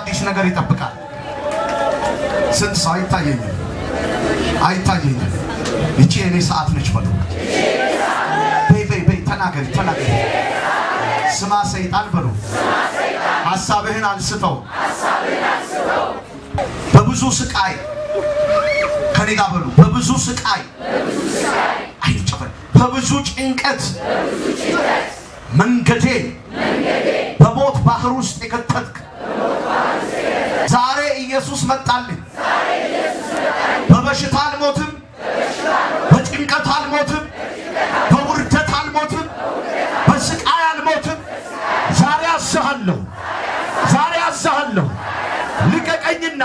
አዲስ ነገር ይጠብቃል። ስንት ሰው አይታየኝም እቺ የኔ ሰዓት ነች በሉ። በይ ተናገሪ ስማ ሰይጣን በሉ ሐሳብህን አንስተው በብዙ ስቃይ ከኔ ጋር በሉ በብዙ ስቃይ አይጨፈር በብዙ ጭንቀት መንገዴ በሞት ባህር ውስጥ የከተትክ ዛሬ ኢየሱስ መጣልኝ። በበሽታ አልሞትም፣ በጭንቀት አልሞትም፣ በውርደት አልሞትም፣ በስቃይ አልሞትም። ዛሬ አዝሃለሁ ልቀቀኝና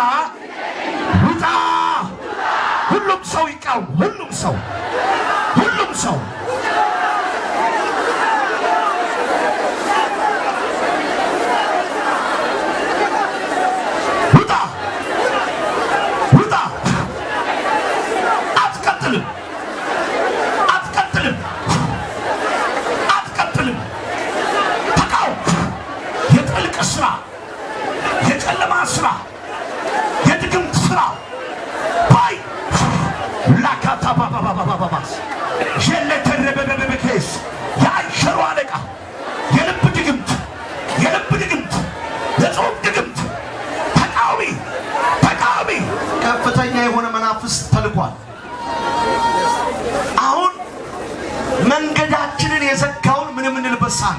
ውጣ። ሁሉም ሰው ይቃወም። ሁሉም ሰው አትቀጥልም። ተቃወም። የጥልቅ ስራ፣ የጨለማ ስራ፣ የድግምት ስራ ባይ ላካታ ባባባባባስ የለተረበበበከስ የአንሸሩ አለቃ የልብ ድግምት፣ የጾም ድግምት ተቃዋሚ ከፍተኛ የሆነ መናፍስት ተልኳል። አሁን መንገዳችንን የዘጋውን ምን እንልበሳል?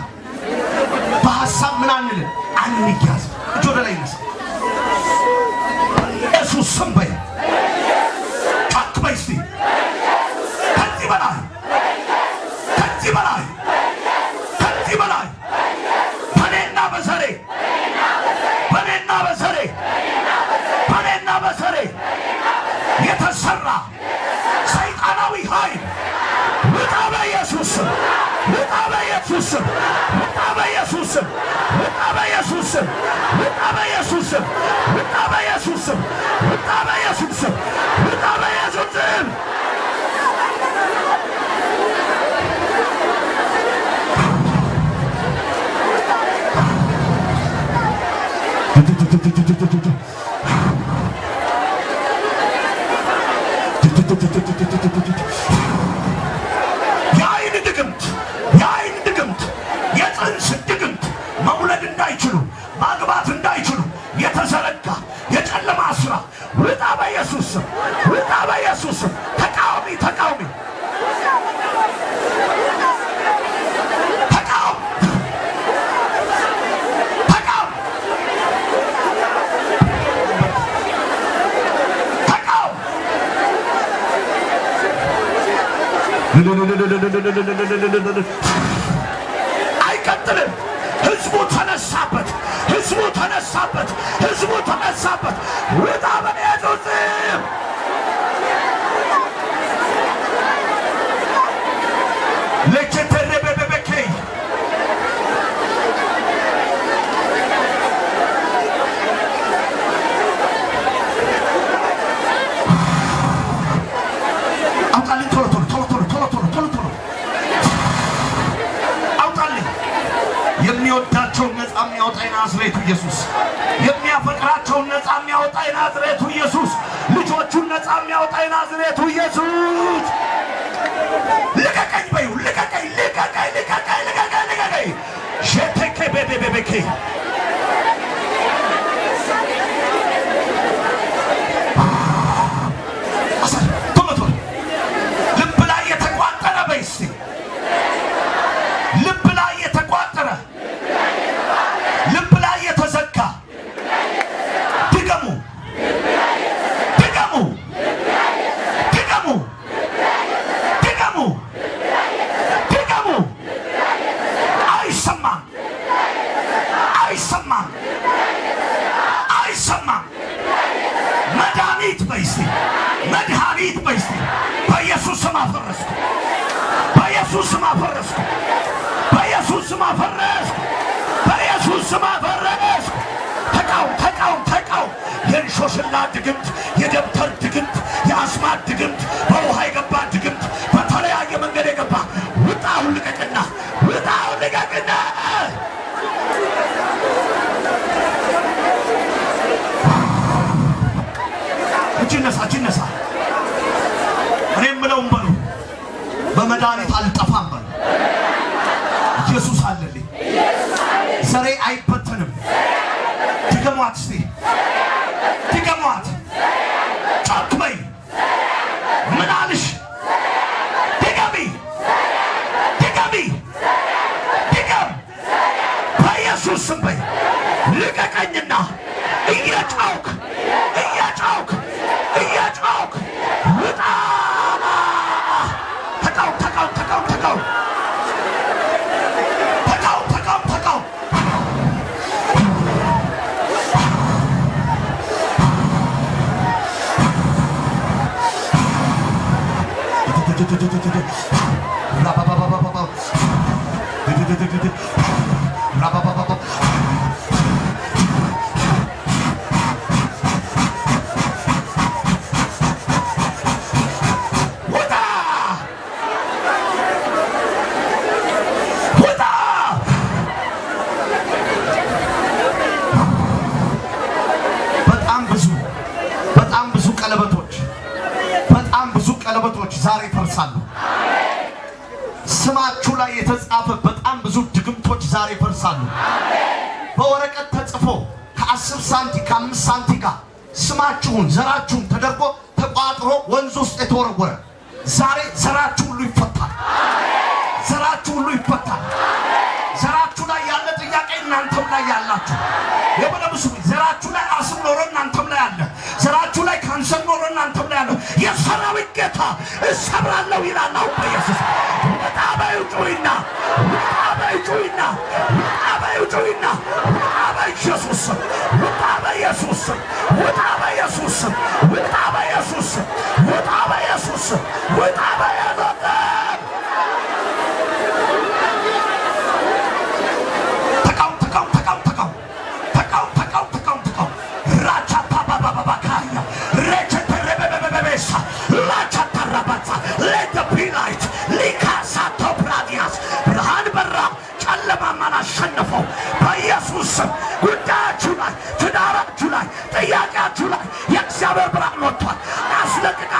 በሐሳብ ምን አንያዝ። እጆ ወደ ላይ ነሳ። ኢየሱስ ስም በይ ጫክ በይ እስቲ ከዚህ በላይ በኔና በዘሬ የተሰራ ሰይጣናዊ ኃይል ውጣ በኢየሱስ ስም። የአይን ድግምት፣ የጽንስ ድግምት መውለድ እንዳይችሉ ማግባት እንዳይችሉ የተዘረጋ የጨለማ ስራ ውጣ በኢየሱስ ስም። ተቃዋሚ አይቀጥልም። ህዝቡ ተነሳበት። ውጣ በኢየሱስ ስም። ለከተረበበከይ አውጣልኝ ቶሎ አውጣልኝ። የሚወዳቸውን ነፃ የሚያወጣ ናዝሬቱ ኢየሱስ፣ የሚያፈቅራቸውን ነፃ የሚያወጣ ናዝሬቱ ኢየሱስ፣ ልጆቹን ነፃ የሚያወጣ ናዝሬቱ ኢየሱስ። ልቀቀኝ በይው። ልቀቀኝ ሸተከ በበበከ ልብ ላይ የተቋጠረ በይ እስቲ ልብ ላይ የተቋጠረ ልብ ላይ የተዘጋ ድገሙ አይሰማም። መድኃኒት በይ እስቲ በኢየሱስ ስም አፈረስኩ። ተቃውም። የእንሾሽላ ድግምት፣ የደብተር ድግምት፣ የአስማት ድግምት፣ በውሃ የገባ ድግምት፣ በተለያየ መንገድ የገባ ውጣ። አሁን ልቀቅና እጅነሳ እኔ የምለውም በሉ በመድኃኒት አልጠፋም በሉ ኢየሱስ አለልኝ ዘሬ አይበተንም ድገሟት እስቲ ድገሟት ጮክ በይ ምን አልሽ ድገም በኢየሱስ ስም በይ ልቀቀኝና እያጫውክ ውጣ ተቃው ቀለበቶች ዛሬ ይፈርሳሉ። ስማችሁ ላይ የተጻፈ በጣም ብዙ ድግምቶች ዛሬ ይፈርሳሉ። በወረቀት ተጽፎ ከ10 ሳንቲም ከ5 ሳንቲም ጋር ስማችሁን ዘራችሁን ተደርጎ ተቋጥሮ ወንዝ ውስጥ የተወረወረ ዛሬ ዘራችሁ ሁሉ ይፈታል። ዘራችሁ ላይ ያለ ጥያቄ እናንተም ላይ ያላችሁ የበለብሱ ዘራችሁ ላይ አስም ኖሮ እናንተም ላይ አለ። ዘራችሁ ላይ ካንሰር ኖሮ እናንተም ላይ አለ። የሰራዊት ጌታ እሰብራለሁ ይላል ነው በኢየሱስ ወጣባዩ ጩይና በኢየሱስ let the be light likasa topradias ብርሃን በራ ጨለማን አሸነፈው በኢየሱስ ጉዳያችሁ ላይ ትዳራችሁ ላይ ጥያቄያችሁ ላይ የእግዚአብሔር ብርሃን ወጥቷል። አስለቅቅ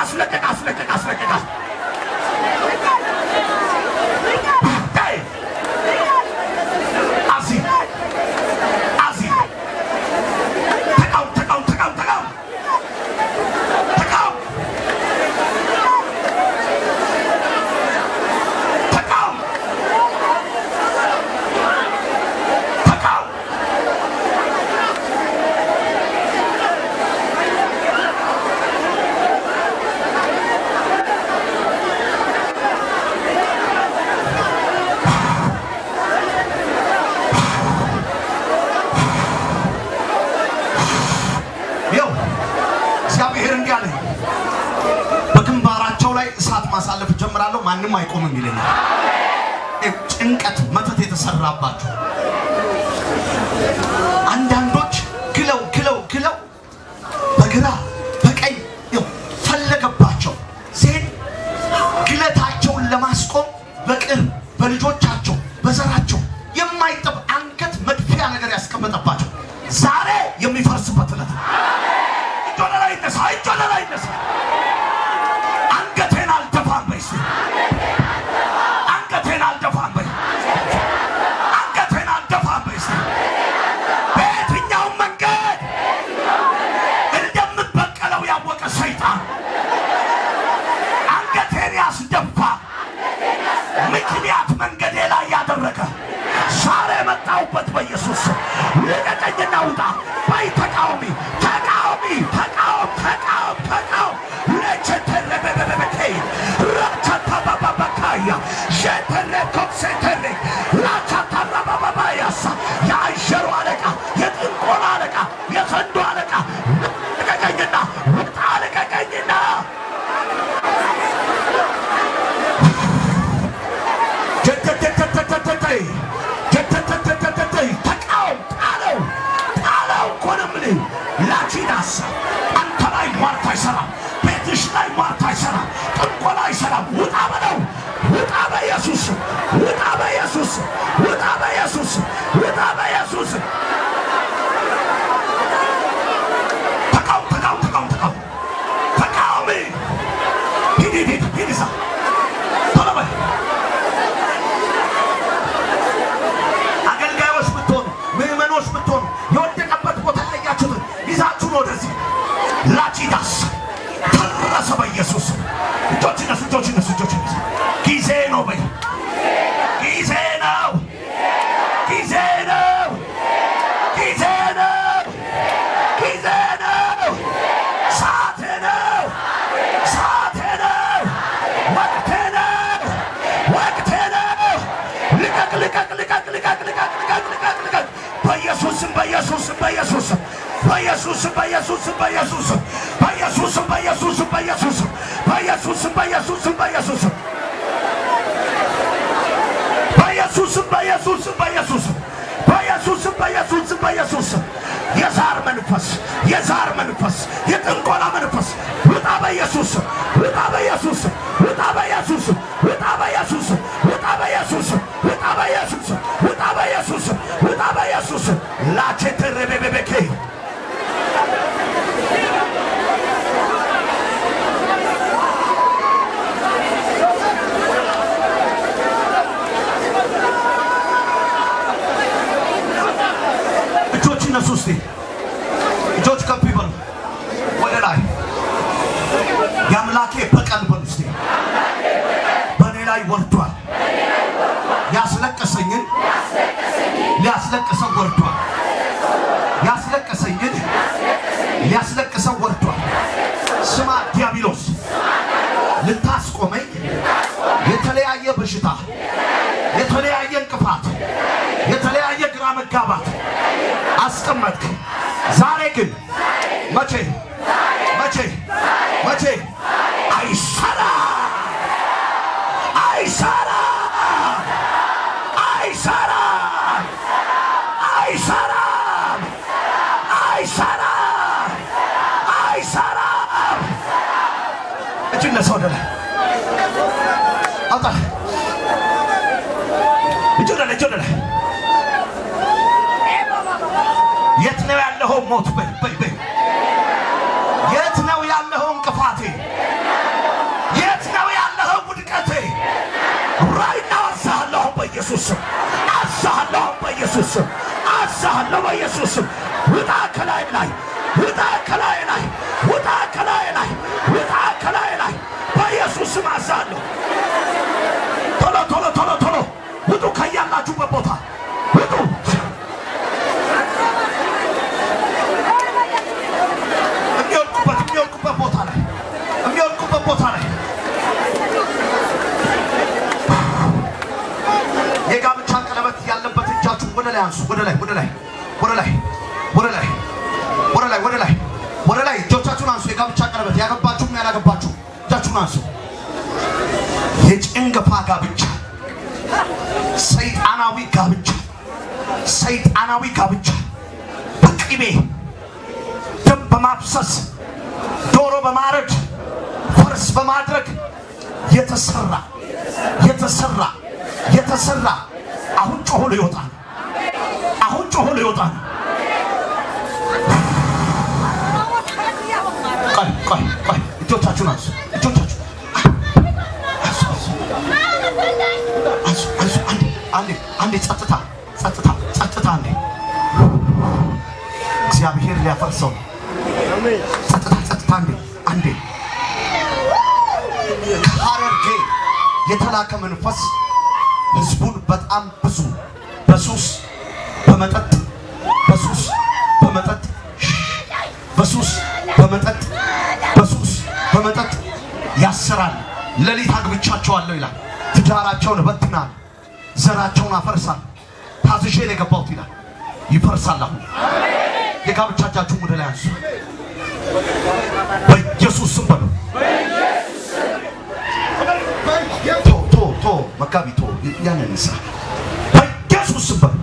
ማሳለፍ ጀምራለሁ ማንንም አይቆምም ይለኛል። ጭንቀት መተት የተሰራባችሁ አንዳንዶች ግለው በግራ በቀኝ ፈለገባቸው ዜን ግለታቸውን ለማስቆም በቅር በልጆቻቸው በዘራቸው የማይጠብ አንገት መድፊያ ነገር ያስቀመጠባቸው ዛሬ የሚፈርስበት ዕለት ጆለላ ይነሳ አንገቴን አልደፋም በይ በየትኛውም መንገድ እንደምትበቀለው ያወቀ ሰይጣን አንገቴን ያስደፋ ምክንያት መንገዴ ላይ ያደረገ ዛሬ መጣሁበት በኢየሱስ ልቀቀኝና ውጣ በይ ተቃውሚ የአይሸሩ አለቃ የጥንቆላ አለቃ የዘንዶ አለቃ ልቀቀኝና ተቃውም ጣለው እኮ ነው የምልህ ላቺዳስ አንተ ላይ ሟርት አይሰራም ቤትሽ ላይ ሟርት አይሰራም ጥንቆላ አይሰራም ውጣ በለው ውጣ በኢየሱስ ተቃው ላቺዳስ ተረሰ በኢየሱስ እጆች ነሱ ጊዜ ነው በይ ጊዜ ነው ጊዜ ነው ጊዜ ነው ጊዜ ነው ሰዓት ነው ሰዓት ነው ወቅት ነው ወቅት ነው ልቀቅ ልቀቅ ልቀቅ ልቀቅ ልቀቅ ልቀቅ ልቀቅ ልቀቅ በኢየሱስም በኢየሱስም በኢየሱስም በኢየሱስም በኢየሱስም በኢየሱስም በኢየሱስም በኢየሱስም በኢየሱስም በኢየሱስም በኢየሱስም በኢየሱስም በኢየሱስም በኢየሱስም በኢየሱስም በኢየሱስም በኢየሱስም በኢየሱስም የዛር መንፈስ የዛር መንፈስ የጥንቆላ መንፈስ ውጣ በኢየሱስም ውጣ በኢየሱስም ውጣ በኢየሱስም ውጣ በኢየሱስም ውጣ በኢየሱስም ውጣ በኢየሱስም ውጣ በኢየሱስም ውጣ በኢየሱስም ላቼተረበበበከ እነሱስቲ እጆች ከፍ ይበሉ ወደ ላይ የአምላኬ በቀል በሉ እስቲ በእኔ ላይ ወርዷል ያስለቀሰኝን ሊያስለቅሰው ወርዷል ያስለቀሰኝን ሊያስለቅሰው ወርዷል ስማ ዲያብሎስ ልታስቆመኝ የተለያየ በሽታ የተለያየ እንቅፋት የተለያየ ግራ መጋባት አስቀመጥክ ዛሬ ግን መቼ መቼ መቼ አይሰራ አይሰራ አይሰራ አይሰራ አይሰራ አይሰራ እጅን ለሰው ደለ አውጣ እጅን ደለ የት ነው ያለው ሞት በይ የት ነው ያለው እንቅፋቴ የት ነው ያለው ውድቀቴ ራይና አዛለሁ በኢየሱስ አዛለሁ በኢየሱስ አዛለሁ በኢየሱስ ውጣ ከላይ ላይ ውጣ ከላይ ላይ ውጣ ከላይ ላይ ውጣ ከላይ ላይ በኢየሱስ አዛለሁ ቶሎ ቶሎ ቶሎ ቶሎ ውጡ ከያላችሁበት ቦታ ውጡ ቦታ ላይ የጋብቻ ቀለበት ያለበት እጃችሁ ወደ ላይ አንሱ ወደ ላይ ወደ ላይ ወደ ላይ ወደ ላይ ወደ ላይ ወደ ላይ ወደ ላይ እጆቻችሁን አንሱ የጋብቻ ቀለበት ያገባችሁም ያላገባችሁ እጃችሁን አንሱ የጭንገፋ ጋብቻ ሰይጣናዊ ጋብቻ ሰይጣናዊ ጋብቻ በቅቤ ደም በማፍሰስ ዶሮ በማረድ ፈርስ በማድረግ የተሰራ የተሰራ የተሰራ አሁን ጮሆ ይወጣል አሁን ጮሆ ይወጣል ቆይ እጆቻችሁን አንሱ እጆቻችሁ አንዴ ጸጥታ አንዴ እግዚአብሔር ሊያፈርሰው ጸጥታ አንዴ ከሐረርጌ የተላከ መንፈስ ህዝቡን በጣም ብዙ በሱስ በመጠጥ ያሰራል ሌሊት አግብቻቸዋለሁ ይላል ትዳራቸውን በትናል ዘራቸውን አፈርሳል ታዝዤ ነው የገባሁት ይላል ይፈርሳል አሁን የጋብቻ እጃችሁን ወደ ላይ አንሱ በኢየሱስ ስም በሉ መጋቢቶ ያንን ንሳ በኢየሱስ ስም በሉ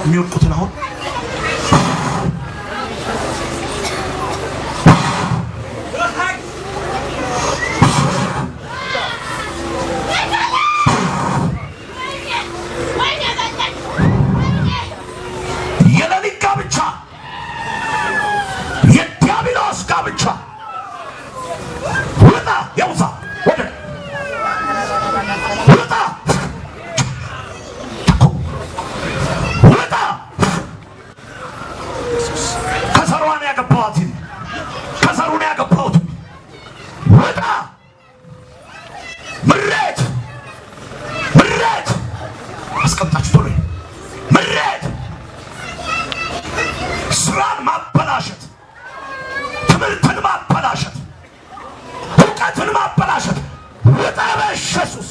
የሚወድቁትን አሁን የሌሊት ጋብቻ የዲያብሎስ ጋብቻ ውጣ ያውዛ ወደ ውጣ ያገባሁት ከዘሩ ነው ያገባሁት ወጣ ምሬት አስቀምጣችሁ ቶሎ ምሬት ስራን ማበላሸት ትምህርትን ማበላሸት እውቀትን ማበላሸት ወጣ በኢየሱስ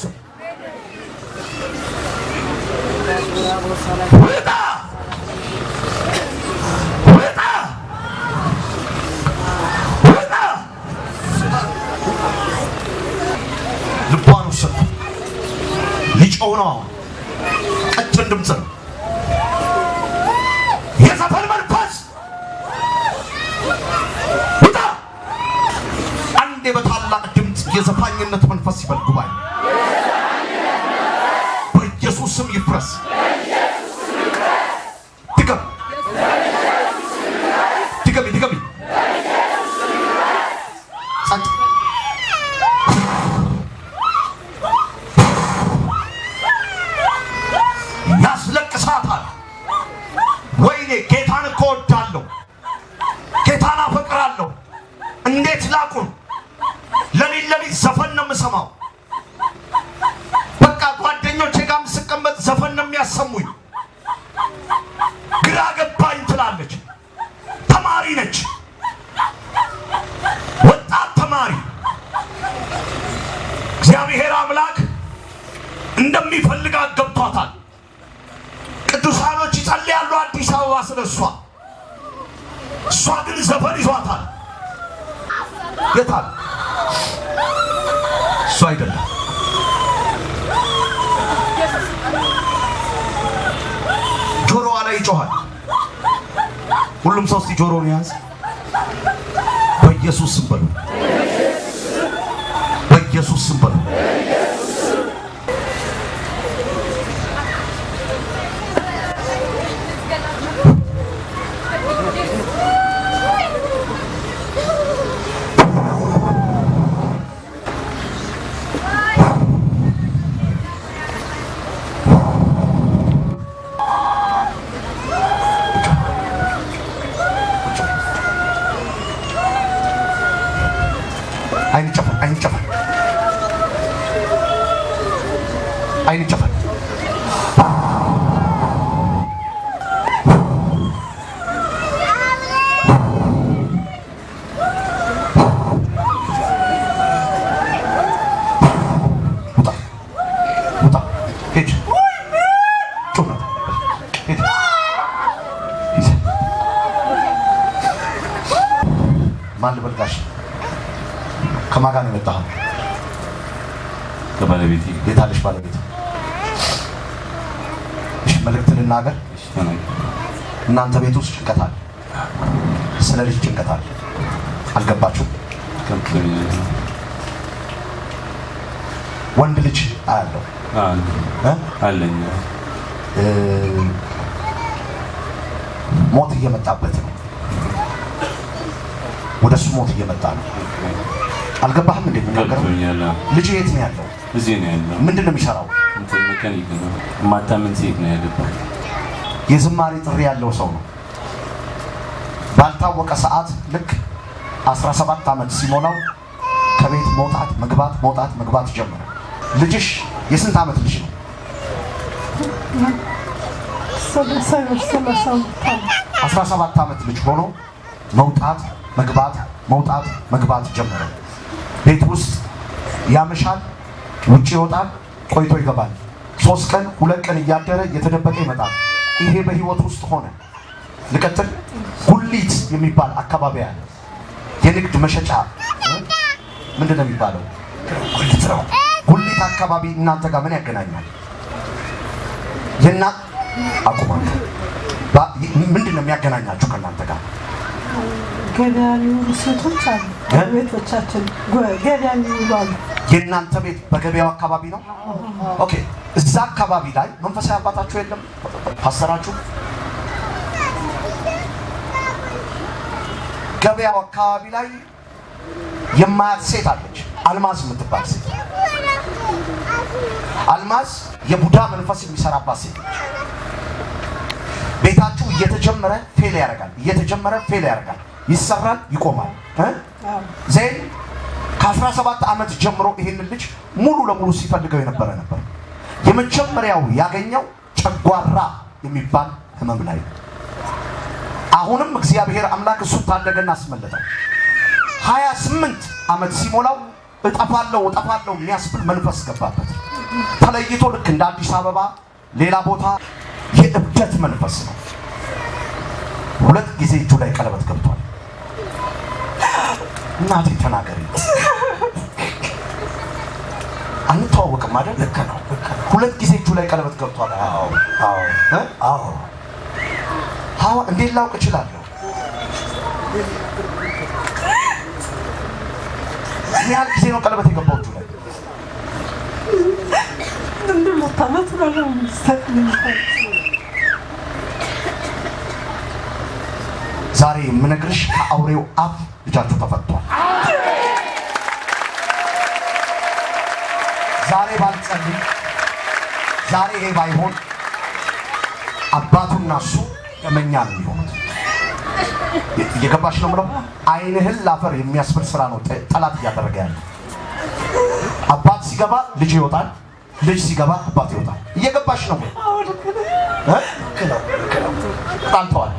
ወጣ ልቧን ወሰድኩ ሊጮህ ነው ቀጭን ድምፅ ነው የዘፈን መንፈስ ውጣ አንዴ በታላቅ ድምፅ የዘፋኝነት መንፈስ ይበል ጉባኤ በኢየሱስ ስም ይፍረስ ድገሚ ያስለቅሳታል ወይኔ ጌታን እኮ እወዳለሁ ጌታን አፈቅራለሁ እንዴት ላቁም ለሊት ዘፈን ነው የምሰማው በቃ ጓደኞቼ ጋር ስቀመጥ ዘፈን ነው የሚያሰሙኝ ግራ ገባኝ ትላለች ተማሪ ነች ወጣት ተማሪ እግዚአብሔር አምላክ እንደሚፈልጋት ገብቷታል ቅዱሳኖች ይጸልያሉ አዲስ አበባ ስለሷ እሷ ግን ዘፈን ይዟታል የታል እሷ አይደለም ጆሮዋ ላይ ይጮሃል ሁሉም ሰው እስቲ ጆሮውን ያዝ በኢየሱስ ስም በሉ በኢየሱስ ስም በሉ አይን ጨፈን ውጣ ሂድ ጩኸት ሂድ ማን ልበልጋሽ ከማን ጋር ነው የመጣኸው ከባለቤቴ የታለሽ ባለቤት መልእክት ልናገር እናንተ ቤት ውስጥ ጭንቀት አለ ስለ ልጅ ጭንቀት አለ አልገባችሁም ወንድ ልጅ አለው አለኝ ሞት እየመጣበት ነው ወደሱ ሞት እየመጣ ነው አልገባህም እንዴ ልጅ የት ነው ያለው እዚህ ነው ያለው ምንድነው የሚሰራው መካኒክ ነው ማታምን ሴት ነው ያለው የዝማሬ ጥሪ ያለው ሰው ነው ባልታወቀ ሰዓት ልክ 17 ዓመት ሲሞላው ከቤት መውጣት ጀመረ ልጅሽ የስንት ዓመት ልጅ ነው 17 ዓመት ልጅ ሆኖ መግባት ጀመረ ቤት ውስጥ ያመሻል ውጪ ይወጣል ቆይቶ ይገባል 3 ቀን 2 ቀን እያደረ እየተደበቀ ይመጣል ይሄ በህይወት ውስጥ ሆነ ልቀጥል ጉሊት የሚባል አካባቢ አለ የንግድ መሸጫ ምንድነው የሚባለው ጉሊት አካባቢ እናንተ ጋር ምን ያገናኛል አቁማል ምንድነው የሚያገናኛችሁ ከእናንተ ጋር ገዳዩ ሴቶች አሉ ቤቶቻችን ገዳዩ ይባሉ የእናንተ ቤት በገበያው አካባቢ ነው ኦኬ እዛ አካባቢ ላይ መንፈሳዊ አባታችሁ የለም ፓስተራችሁ ገበያው አካባቢ ላይ የማያት ሴት አለች አልማዝ የምትባል ሴት አልማዝ የቡዳ መንፈስ የሚሰራባት ሴት ቤታችሁ እየተጀመረ ፌል ያደርጋል ይሰራል ይቆማል ዜን ከ17 ዓመት ጀምሮ ይሄን ልጅ ሙሉ ለሙሉ ሲፈልገው የነበረ ነበር የመጀመሪያው ያገኘው ጨጓራ የሚባል ህመም ላይ አሁንም እግዚአብሔር አምላክ እሱ ታደገና አስመለጠው 28 ዓመት ሲሞላው እጠፋለሁ የሚያስብል መንፈስ ገባበት ተለይቶ ልክ እንደ አዲስ አበባ ሌላ ቦታ የእብደት መንፈስ ነው 2 ጊዜ እጁ ላይ ቀለበት ገብቷል እናቴ ተናገሪ አንተዋወቅም አይደል ልክ ነው 2 ጊዜ እጁ ላይ ቀለበት ገብቷል አዎ እንዴት ላውቅ እችላለሁ ምን ያህል ጊዜ ነው ቀለበት የገባው እጁ ላይ እንደምታመት ነው ዛሬ የምነግርሽ ከአውሬው አፍ ልጃችሁ ተፈቷል ዛሬ ባልጸልይ ዛሬ ይሄ ባይሆን አባቱና እሱ የመኛ ነው የሚሆኑት እየገባሽ ነው ብለው አይንህን ላፈር የሚያስብል ስራ ነው ጠላት እያደረገ ያለው አባት ሲገባ ልጅ ይወጣል ልጅ ሲገባ አባት ይወጣል እየገባሽ ነው ጣልተዋል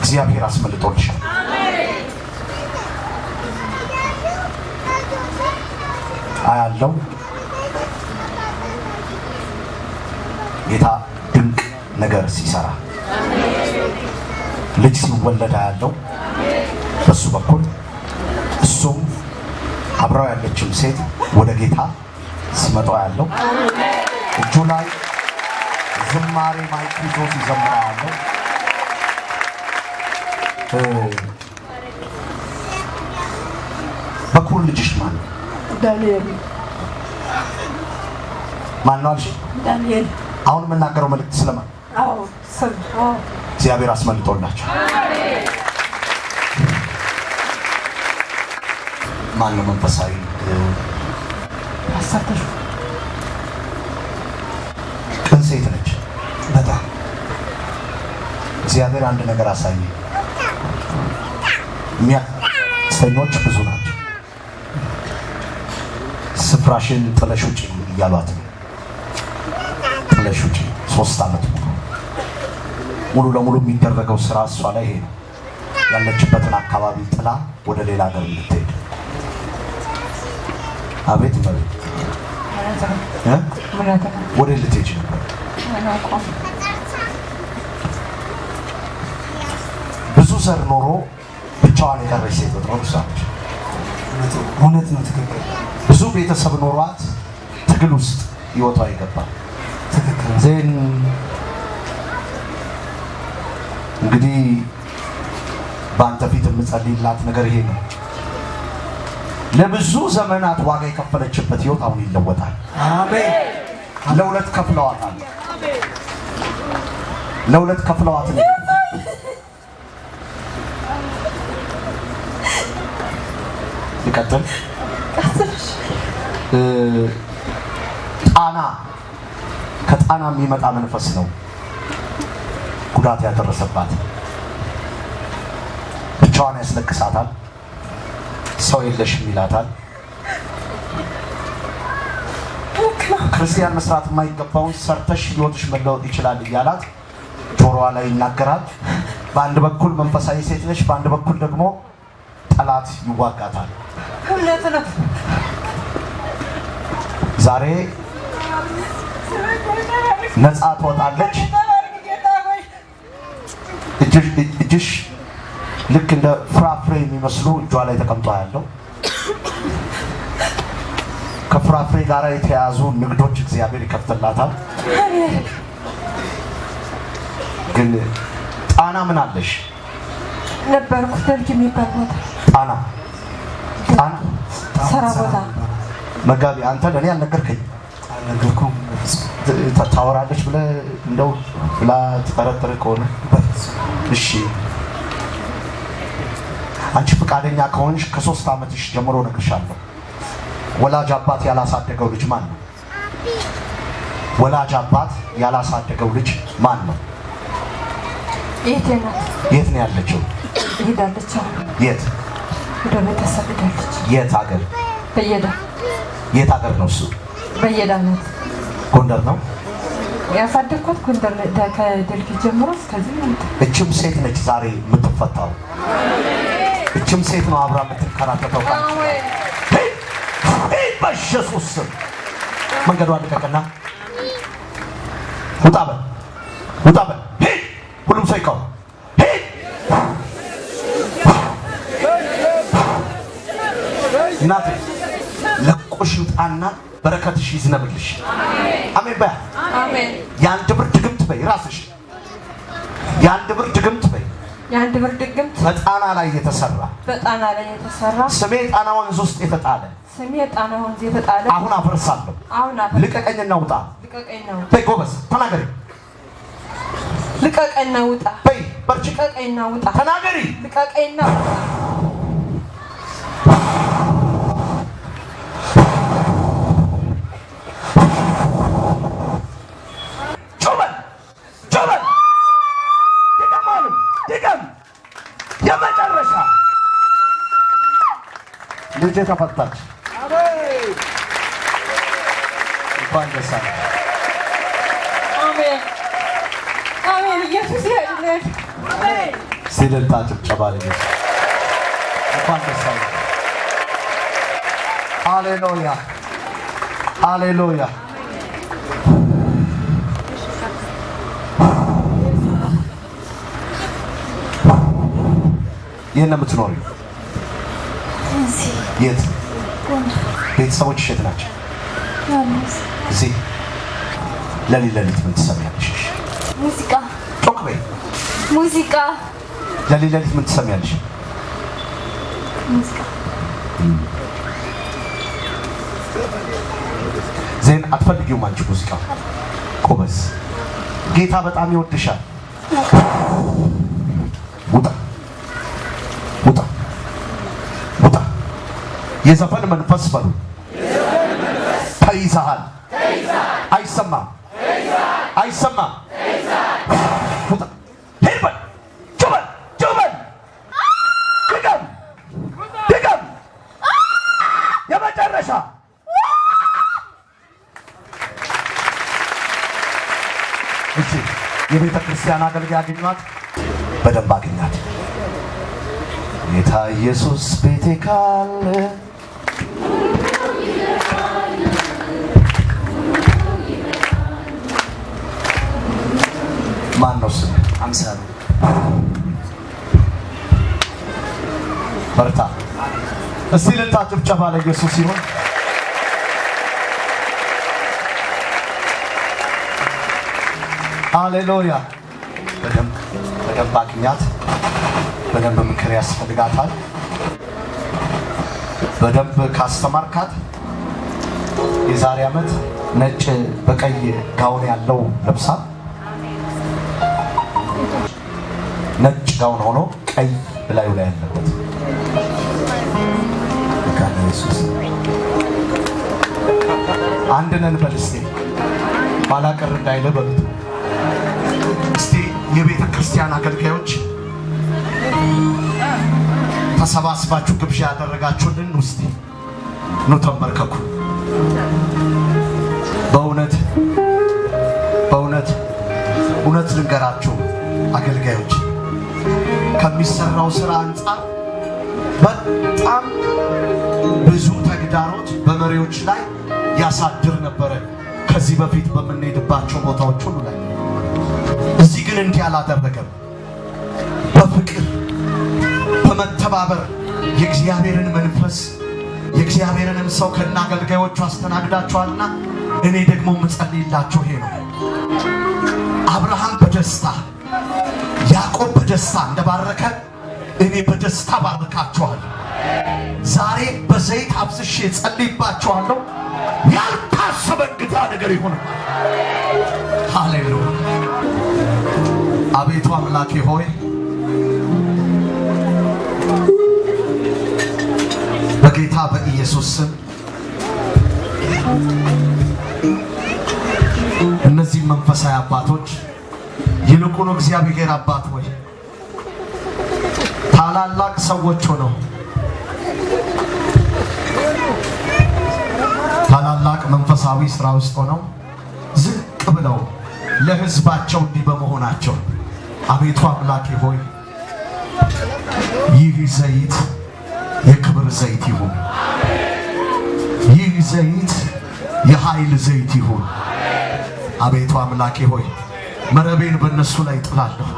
እግዚአብሔር አስመልጦልሻል አያለው ጌታ ድንቅ ነገር ሲሰራ ልጅ ሲወለድ ያለው በሱ በኩል እሱም አብራው ያለችው ሴት ወደ ጌታ ሲመጣ ያለው እጁ ላይ ዝማሬ ማይክ ይዞ ሲዘምራ ያለው በኩል ልጅሽ ማን ዳንኤል ማን ነው አልሽ ዳንኤል አሁን የምናገረው መልእክት ስለማን እግዚአብሔር አስመልጦላችሁ ማን ነው መንፈሳዊ አሳተሽ ቅን ሴት ነች በጣም እግዚአብሔር አንድ ነገር አሳየ ሰኞች ብዙ ናቸው ስፍራሽን ጥለሽ ውጪ እያሏት ጥለሽ ውጪ 3 ዓመት ሙሉ ለሙሉ የሚደረገው ስራ እሷ ላይ ይሄ ነው ያለችበትን አካባቢ ጥላ ወደ ሌላ ሀገር ልትሄድ አቤት ማለት ወደ ልትሄጂ ነበር ብዙ ዘር ኖሮ ብቻዋን የቀረች ሴት ነው ብሳለች እውነት ነው ትክክል ብዙ ቤተሰብ ኖሯት ትግል ውስጥ ይወጣ ይገባል ትክክል ዜን እንግዲህ በአንተ ፊት የምጸልይላት ነገር ይሄ ነው ለብዙ ዘመናት ዋጋ የከፈለችበት ህይወት አሁን ይለወጣል አሜን ለሁለት ከፍለዋታል አሜን ለሁለት ከፍለዋታል ይቀጥል ጣና ከጣና የሚመጣ መንፈስ ነው ጉዳት ያደረሰባት ብቻዋን ያስለቅሳታል ሰው የለሽም ይላታል ክርስቲያን መስራት የማይገባውን ሰርተሽ ህይወትሽ መለወጥ ይችላል እያላት ጆሮዋ ላይ ይናገራል በአንድ በኩል መንፈሳዊ ሴት ነች በአንድ በኩል ደግሞ ጠላት ይዋጋታል ዛሬ ነፃ ትወጣለች እጅሽ ልክ እንደ ፍራፍሬ የሚመስሉ እጇ ላይ ተቀምጦ ያለው ከፍራፍሬ ጋር የተያዙ ንግዶች እግዚአብሔር ይከፍትላታል ግን ጣና ምን አለሽ ነበርኩ ደልጅ የሚባል ቦታ ጣና ሰራ ቦታ መጋቢ አንተ ለኔ አልነገርከኝ አልነገርኩም ታወራለች ብለህ እንደው ብላ ተጠረጠረ ከሆነ እሺ አንቺ ፈቃደኛ ከሆንሽ ከ3 ዓመትሽ ጀምሮ ነግርሻለሁ ወላጅ አባት ያላሳደገው ልጅ ማን ነው ወላጅ አባት ያላሳደገው ልጅ ማን ነው? የት ነው? የት ነው ያለችው? ሄዳለች። የት? ወደ ቤተሰብ ሄዳለች። የት ሀገር? በየዳ። የት ሀገር ነው እሱ? በየዳ ነው። ጎንደር ነው ያሳደግኳት። ጎንደር ከደልጊ ጀምሮ እስከዚህ ነው። እችም ሴት ነች ዛሬ የምትፈታው። እችም ሴት ነው አብራ የምትከራተተው። በኢየሱስ ስም መንገዷን ልቀቅና ውጣ በል፣ ውጣ በል። ሂድ! ሁሉም ሰው ይቀው። ሂድ! እናቴ ለቆሽ ውጣና በረከትሽ ይዝነብልሽ። አሜን በያ። አሜን። የአንድ ብር ድግምት በይ ራስሽ። የአንድ ብር ድግምት በይ። የአንድ ብር ድግምት በጣና ላይ የተሰራ በጣና ላይ የተሰራ ስሜ ጣና ወንዝ ውስጥ የተጣለ ስሜ ጣና ወንዝ የተጣለ አሁን አፈርሳለሁ። አሁን አፈርሳለሁ። ልቀቀኝና ውጣ። ልቀቀኝና ውጣ። በይ ጎበዝ ተናገሪ። ልቀቀኝና ውጣ። በይ በርቺ። ልቀቀኝና ውጣ። ተናገሪ። ልቀቀኝና ውጣ። ጮበል ጮበል ድገም፣ ድገም። የመጨረሻ ልጄ ተፈታች። እንኳን ደስ አለ። አሜን አሜን። ኢየሱስ ያድናል። አሜን። ሲልልታ ጭብጨባ ልጅ እንኳን ደስ አለ። ሃሌሉያ ሃሌሉያ። የት ነው የምትኖሪው? የት? ቤተሰቦችሽ የት ናቸው? እዚህ። ለሊት ምን ትሰሚያለሽ? ሙዚቃ። ጮክ በይ። ሙዚቃ። ለሊት ምን ትሰሚያለሽ? ሙዚቃ። ዜን አትፈልጊውም አንቺ ሙዚቃ? ቆበዝ ጌታ በጣም ይወድሻል። ውጣ ውጣ ውጣ። የዘፈን መንፈስ በሉ ተይዘሃል። አይሰማም አይሰማም። ውጣ ሄድ በል። ጩበል ጩበል። ድገም ድገም። የመጨረሻ እሺ። የቤተ ክርስቲያን አገልጋይ አገኟት፣ በደንብ አገኛት። ጌታ ኢየሱስ ቤቴ ካለ ማን ነው ስም? አምሳሉ በርታ። እስቲ ልልታ ጭብጨባ ለኢየሱስ ይሁን። ሃሌሉያ። በደንብ አግኛት። በደንብ ምክር ያስፈልጋታል። በደንብ ካስተማርካት የዛሬ ዓመት ነጭ በቀይ ጋውን ያለው ለብሳ ነጭ ጋውን ሆኖ ቀይ በላዩ ላይ ያለበት ካለ ኢየሱስ አንድ ነን በል እስቲ። ኋላ ቀር እንዳይለ በሉት እስቲ። የቤተ ክርስቲያን አገልጋዮች ተሰባስባችሁ ግብዣ ያደረጋችሁልን ውስጥ ኑ ተንበርከኩ። በእውነት ልንገራችሁ አገልጋዮች፣ ከሚሰራው ስራ አንጻር በጣም ብዙ ተግዳሮት በመሪዎች ላይ ያሳድር ነበረ ከዚህ በፊት በምንሄድባቸው ቦታዎች ሁሉ ላይ። እዚህ ግን እንዲህ አላደረገም። በፍቅር በመተባበር የእግዚአብሔርን መንፈስ የእግዚአብሔርንም ሰው ከና አገልጋዮቹ አስተናግዳቸዋልና እኔ ደግሞ የምጸልይላችሁ ይሄ ነው። አብርሃም በደስታ ያዕቆብ በደስታ እንደባረከ እኔ በደስታ ባርካችኋለሁ። ዛሬ በዘይት አብዝሼ ጸልይባችኋለሁ። ያልታሰበ እንግዳ ነገር ይሁን። ሃሌሉያ። አቤቱ አምላኬ ሆይ በጌታ በኢየሱስ ስም እነዚህ መንፈሳዊ አባቶች ይልቁኑ እግዚአብሔር አባት ሆይ ታላላቅ ሰዎች ሆነው ታላላቅ መንፈሳዊ ስራ ውስጥ ሆነው ዝቅ ብለው ለሕዝባቸው እንዲህ በመሆናቸው አቤቱ አምላኬ ሆይ ይህ ዘይት የክብር ዘይት ይሁን። ይህ ዘይት የኃይል ዘይት ይሁን። አቤቱ አምላኬ ሆይ መረቤን በእነሱ ላይ ጥላለሁ።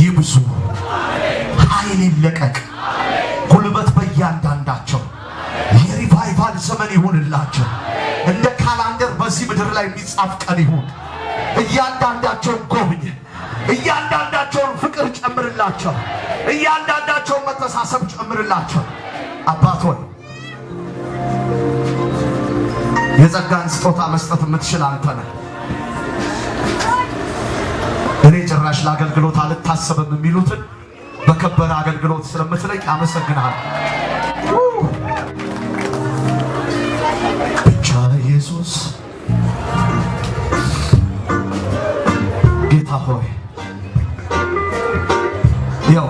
ይብዙ፣ ኃይል ይለቀቅ፣ ጉልበት በእያንዳንዳቸው የሪቫይቫል ዘመን ይሁንላቸው። እንደ ካላንደር በዚህ ምድር ላይ የሚጻፍ ቀን ይሁን። እያንዳንዳቸውን ጎብኝ፣ እያንዳንዳቸውን ፍቅር ጨምርላቸው፣ እያንዳንዳቸውን መተሳሰብ ጨምርላቸው። አባት ሆይ የጸጋን ስጦታ መስጠት የምትችል አንተ ነህ። እኔ ጭራሽ ለአገልግሎት አልታሰብም የሚሉትን በከበረ አገልግሎት ስለምትለቅ አመሰግናለሁ። ብቻ ኢየሱስ ጌታ ሆይ ያው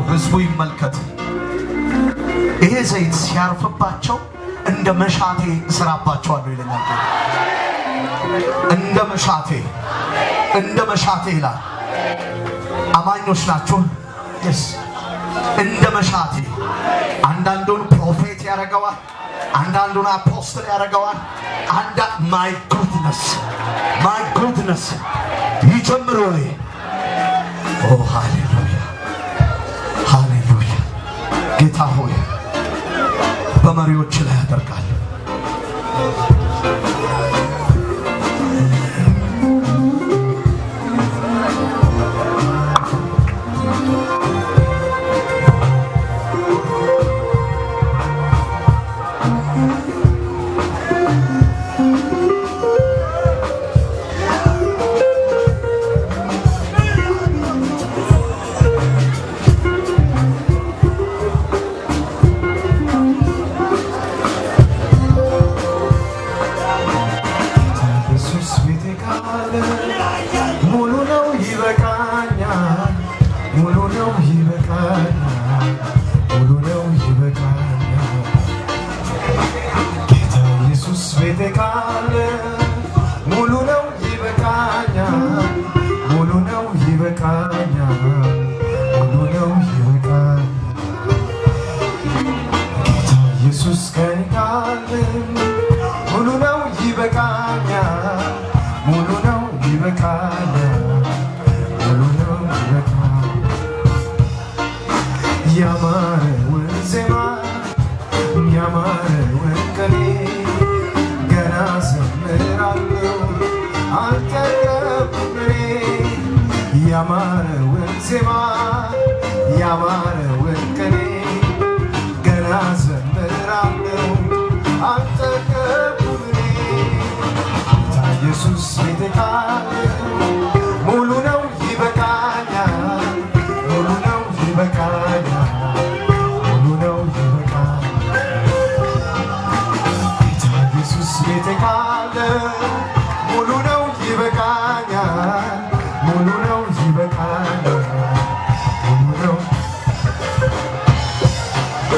ህዝቡ ይመልከት። ይሄ ዘይት ሲያርፍባቸው እንደ መሻቴ እሰራባቸዋለሁ ይለኛል። እንደ መሻቴ ይላል። አማኞች ናችሁ? እንደ መሻቴ አንዳንዱን ፕሮፌት ያደርገዋል፣ አንዳንዱን አፖስትል ያደርገዋል። ማይ ጉድነስ ይጀምር ወይ? ኦ ሃሌሉያ ሃሌሉያ። ጌታ ሆይ በመሪዎች ላይ ያደርጋል።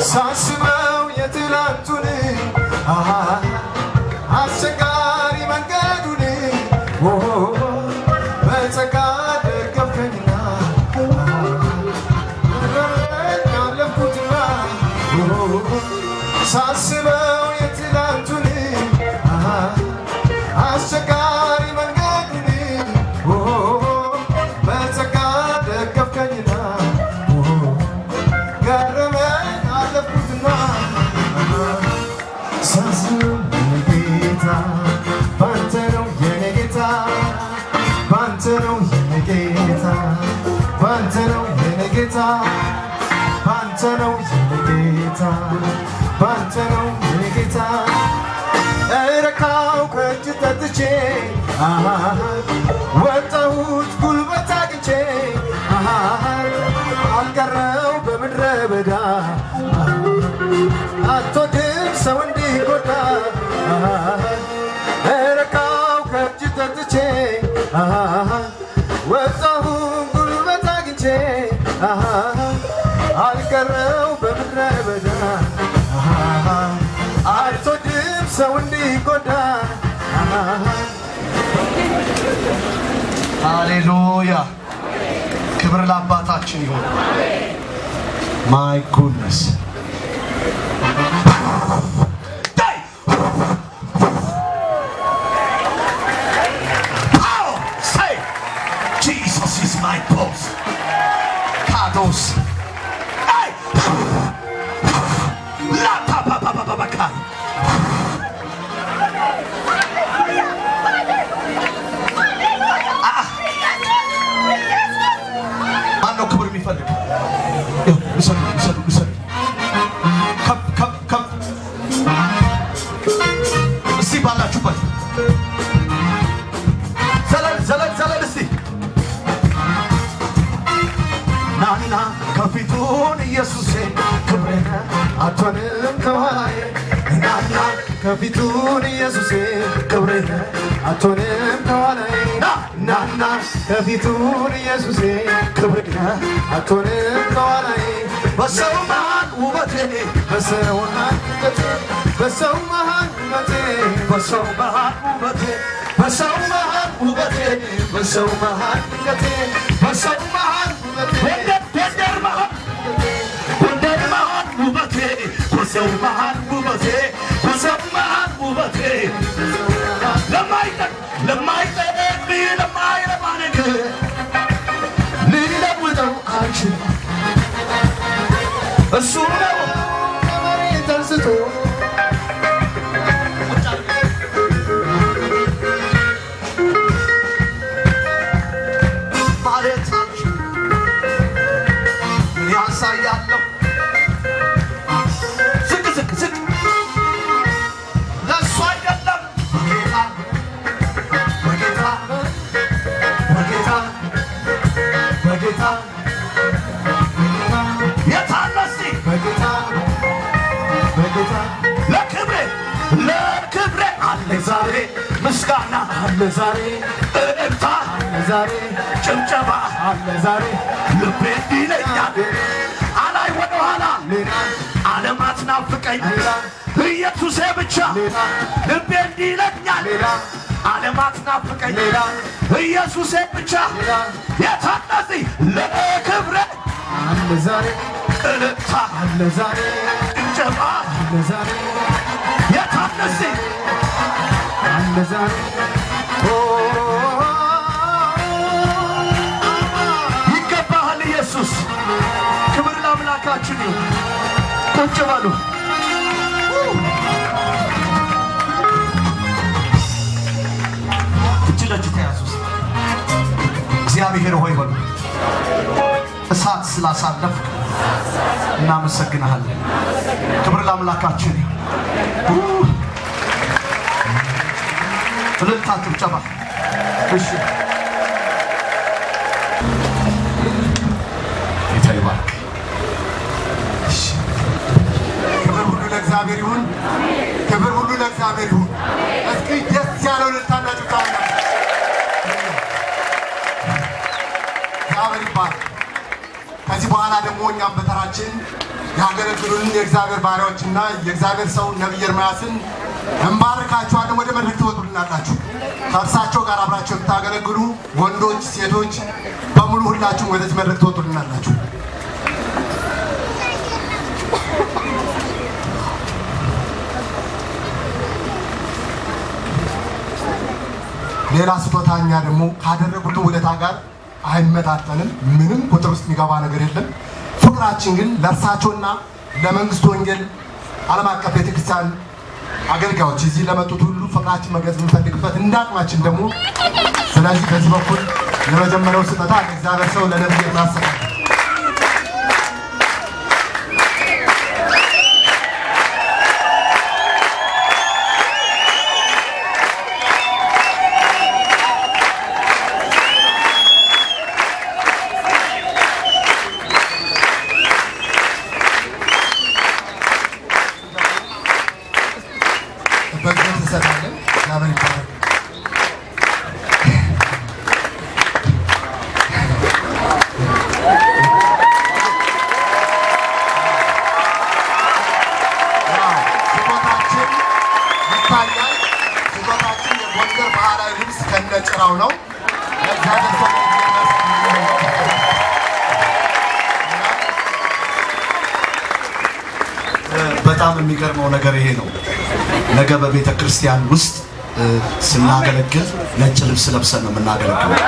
ሳስበው የትላንቱን አስቸጋሪ መንገዱን በጸጋ ደገፍከኝና ያለፍኩትና ሳስበው የትላንቱን አስቸጋሪ መንገዱን በጸጋ ደገፍከኝና እረካው ከእጅ ጠጥቼ ወጣሁት ጉልበት አግኝቼ አልቀረው በምድረ በዳ አትወድም ሰው እንዲጎዳ ሃሌሉያ ክብር ለአባታችን ይሁን ማይ ጉድነስ Jesus is my boss Kados hey la pa pa pa pa pa kai ማነው ክብር የሚፈልግ ልሰዱ ከብ እስቲ ባላችሁበት ዘለል እስቲ ናና ከፊቱን ኢየሱሴ ክብሬነ አትሆንም ከኋላዬ ናና ከፊቱን ኢየሱሴ ክብሬነ አትሆንም ከኋላዬ ናና ከፊቱን ኢየሱሴ ክብሬነ አትሆንም ከኋላዬ በሰው መሃል ውበቴ በሰው መሃል ውበቴ በሰው መሃል ውበቴ በሰው መሃል ውበቴ በሰው መሃል ውበቴ በሰው መሃል ውበቴ በሰው መሃል ጎንደር መሃል ውበቴ በሰው መሃል ውበቴ በሰው መሃል ውበቴ ለማይጠቅም ለማይረባ ነገር ልለውጠው አልችልም እሱ ነው ከመሬት አንስቶ ማለት ያሳያለሁ ዝቅ ለእሱ አይደለም በጌታ የታነሲ በጌታ ለክብሬ አለ ዛሬ ምስጋና አለ ዛሬ እልልታ አለ ዛሬ ጭብጨባ አለ ዛሬ ልቤ ይለኛል አላይ ወደኋላ ዓለም አትናፍቀኝ ኢየሱሴ ብቻ ልቤ ይለኛል ዓለም አትናፍቀኝ ኢየሱሴ ብቻ የታነሲ ለክብሬ አለ ዛሬ እልልታ አለ ዛሬ ጭብጨባ አለ ዛሬ የታነሲ አለ ዛሬ ይገባሃል ኢየሱስ ክብር ለአምላካችን ይሁን ቁጭ በሉ እጅ ለእጅ ተያዙ እግዚአብሔር ሆይ በሉ እሳት ስላሳለፍ እናመሰግናለን ክብር ለአምላካችን ይሁን እልልታ ጭብጨባ እሺ ጌታ ይባርክ ክብር ሁሉ ለእግዚአብሔር ይሁን ክብር ሁሉ ለእግዚአብሔር ይሁን እስኪ ደስ ያለው እልልታና ጭብጨባ እግዚአብሔር ይባርክ ከዚህ በኋላ ደግሞ እኛም በተራችን ያገለግሉን የእግዚአብሔር ባሪያዎችና የእግዚአብሔር ሰው ነብይ ኤርምያስን እንባርካችኋለን ወደ መድረክ ትወጡልናላችሁ ከእርሳቸው ጋር አብራችሁ የምታገለግሉ ወንዶች ሴቶች በሙሉ ሁላችሁም ወደዚህ መድረክ ትወጡልናላችሁ ሌላ ስጦታኛ ደግሞ ካደረጉት ውለታ ጋር አይመጣጠንም ምንም ቁጥር ውስጥ የሚገባ ነገር የለም ፍቅራችን ግን ለእርሳቸውና ለመንግስት ወንጌል ዓለም አቀፍ ቤተክርስቲያን አገልጋዮች እዚህ ለመጡት ሁሉ ፍቅራችን መግለጽ የምንፈልግበት እንዳቅማችን ደግሞ ስለዚህ ከዚህ በኩል የመጀመሪያው ስጦታ ለእግዚአብሔር ሰው ለነብይ ማሰራት በጣም የሚገርመው ነገር ይሄ ነው። ነገ በቤተ ክርስቲያን ውስጥ ስናገለግል ነጭ ልብስ ለብሰን ነው የምናገለግለው።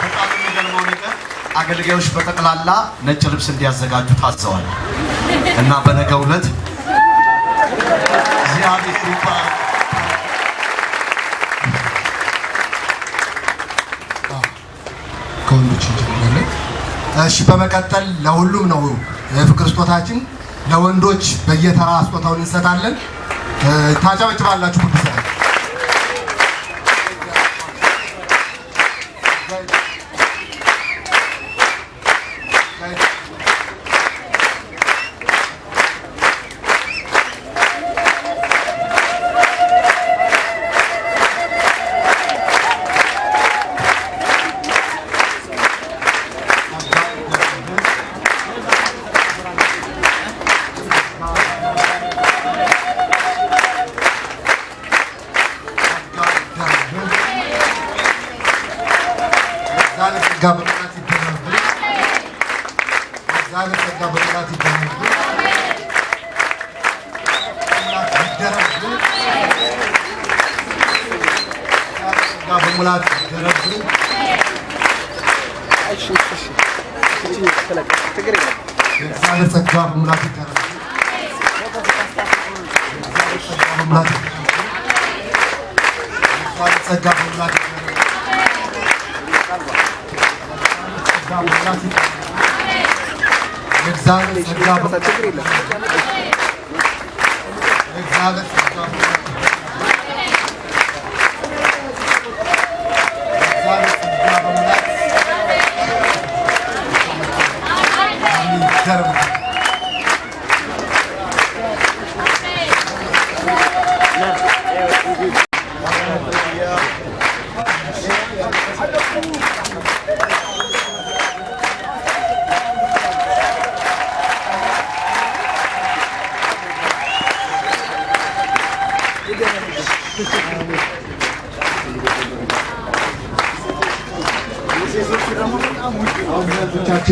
በጣም የሚገርመው ነገር አገልጋዮች በጠቅላላ ነጭ ልብስ እንዲያዘጋጁ ታዘዋል እና በነገው ዕለት እግዚአብሔር ይባርክ። ከወንዶች እንጀምራለን። እሺ፣ በመቀጠል ለሁሉም ነው የፍቅር ስጦታችን። ለወንዶች በየተራ ስጦታውን እንሰጣለን። ታጨበጭባላችሁ ሁሉ ሰው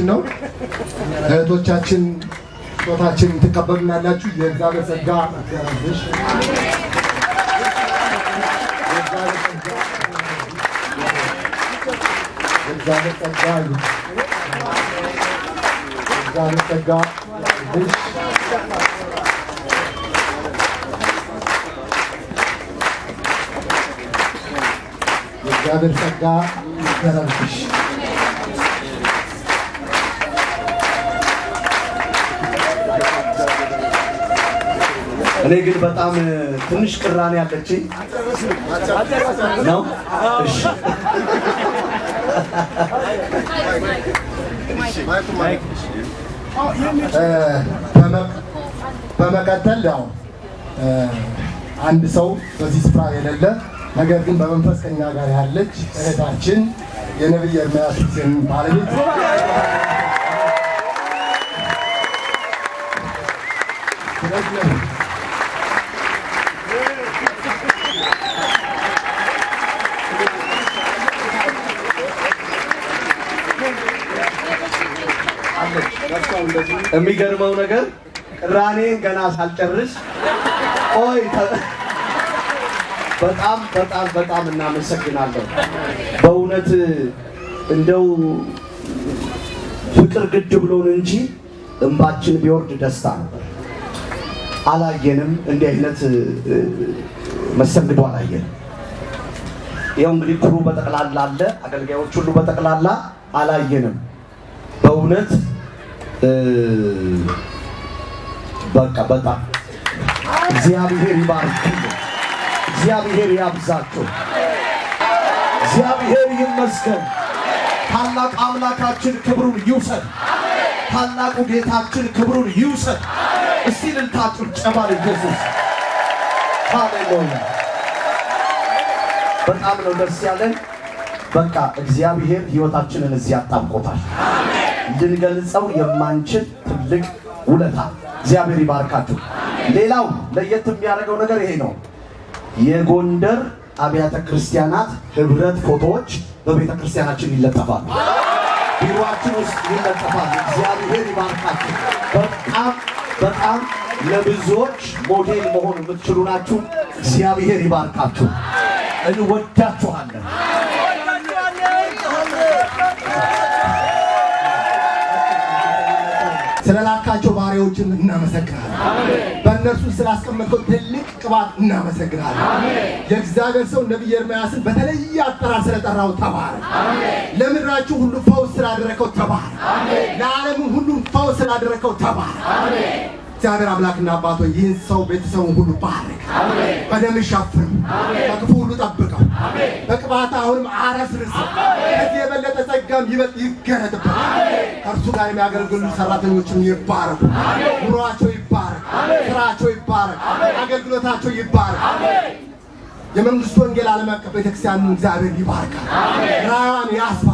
ነው። እህቶቻችን ስጦታችን ተቀበሉናላችሁ። የእግዚአብሔር ጸጋ ያድርግሽ። የእግዚአብሔር ጸጋ ያድርግሽ። የእግዚአብሔር ጸጋ ያድርግሽ። የእግዚአብሔር ጸጋ ያድርግሽ። እኔ ግን በጣም ትንሽ ቅራኔ ያለችኝ ነው። እሺ፣ በመቀጠል ያው አንድ ሰው በዚህ ስፍራ የሌለ ነገር ግን በመንፈስ ከኛ ጋር ያለች እህታችን የነብይ ኤርምያስ ሁሴን ባለቤት የሚገርመው ነገር ቅራኔን ገና ሳልጨርስ ቆይ በጣም እናመሰግናለን። በእውነት እንደው ፍቅር ግድ ብሎን እንጂ እንባችን ቢወርድ ደስታ ነበር። አላየንም፣ እንዲህ አይነት መስተንግዶ አላየንም። ይኸው እንግዲህ ክሩ በጠቅላላ አለ፣ አገልጋዮች ሁሉ በጠቅላላ አላየንም። በእውነት በጣም እግዚአብሔር ይባርክ፣ እግዚአብሔር ያብዛችሁ፣ እግዚአብሔር ይመስገን። ታላቅ አምላካችን ክብሩን ይውሰድ፣ ታላቁ ጌታችን ክብሩን ይውሰድ። እስቲ ልልታ ጭብጨባ ለኢየሱስ። ሃሌሉያ! በጣም ነው ደስ ያለን። በቃ እግዚአብሔር ሕይወታችንን እዚህ አጣብቆታል። እንድንገልጸው የማንችል ትልቅ ውለታ። እግዚአብሔር ይባርካችሁ። ሌላው ለየት የሚያደርገው ነገር ይሄ ነው። የጎንደር አብያተ ክርስቲያናት ህብረት ፎቶዎች በቤተ ክርስቲያናችን ይለጠፋሉ። ቢሮአችን ውስጥ ይለጠፋሉ። እግዚአብሔር ይባርካችሁ። በጣም ለብዙዎች ሞዴል መሆን የምትችሉ ናችሁ። እግዚአብሔር ይባርካችሁ። እንወዳችኋለን። ስለላካቸው ባሪያዎችን እናመሰግናለን። በእነርሱ ስላስቀመጥከው ትልቅ ቅባት እናመሰግናለን። የእግዚአብሔር ሰው ነብይ ኤርምያስን በተለየ አጠራር ስለጠራው ተባረክ። ለምድራችሁ ሁሉ ፈውስ ስላደረከው ተባረክ። ለዓለሙ ሁሉ ፈውስ ስላደረከው ተባረክ። እግዚአብሔር አምላክና አባቶ ይህን ሰው ቤተሰቡን ሁሉ ባርክ። በደም ሸፍነው፣ ከክፉ ሁሉ ጠብቀው። በቅባት አሁንም አረስርሰው። ከዚህ የበለጠ ጸጋም ይበልጥ ይገረድበት። ከእርሱ ጋር የሚያገለግሉ ሰራተኞችም ይባረኩ። ኑሯቸው ይባረክ፣ ስራቸው ይባረክ፣ አገልግሎታቸው ይባረክ። የመንግስቱ ወንጌል ዓለም አቀፍ ቤተክርስቲያን እግዚአብሔር ይባርካል። ራያን ያስፋ።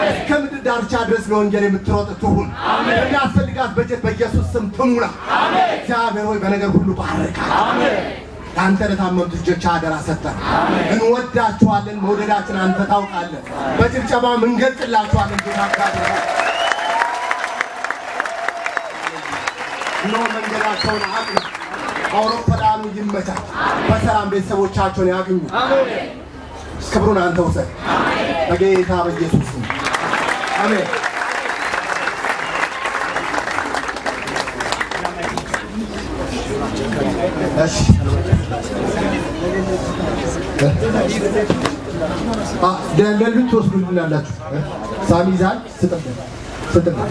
እስከ ምድር ዳርቻ ድረስ ለወንጌል የምትሮጥ ትሁን። የሚያስፈልጋት በጀት በኢየሱስ ስም ትሙላ። እግዚአብሔር ሆይ በነገር ሁሉ ባርካት። አንተ ለታመኑት ልጆች አደራ ሰጠን። እንወዳችኋለን። መውደዳችን አንተ ታውቃለህ። በጭብጨባ እንገልጽላችኋለን። ጌታ ካደረ ነው መንገዳቸውን አቅና። አውሮፕላኑ ይመቻች። በሰላም ቤተሰቦቻቸውን ያግኙ። ክብሩን አንተ ውሰድ። በጌታ በኢየሱስ ስም አሜን። እሺ ለሉት ወስዱልናላችሁ። ሳሚዛን ስትጠብቁ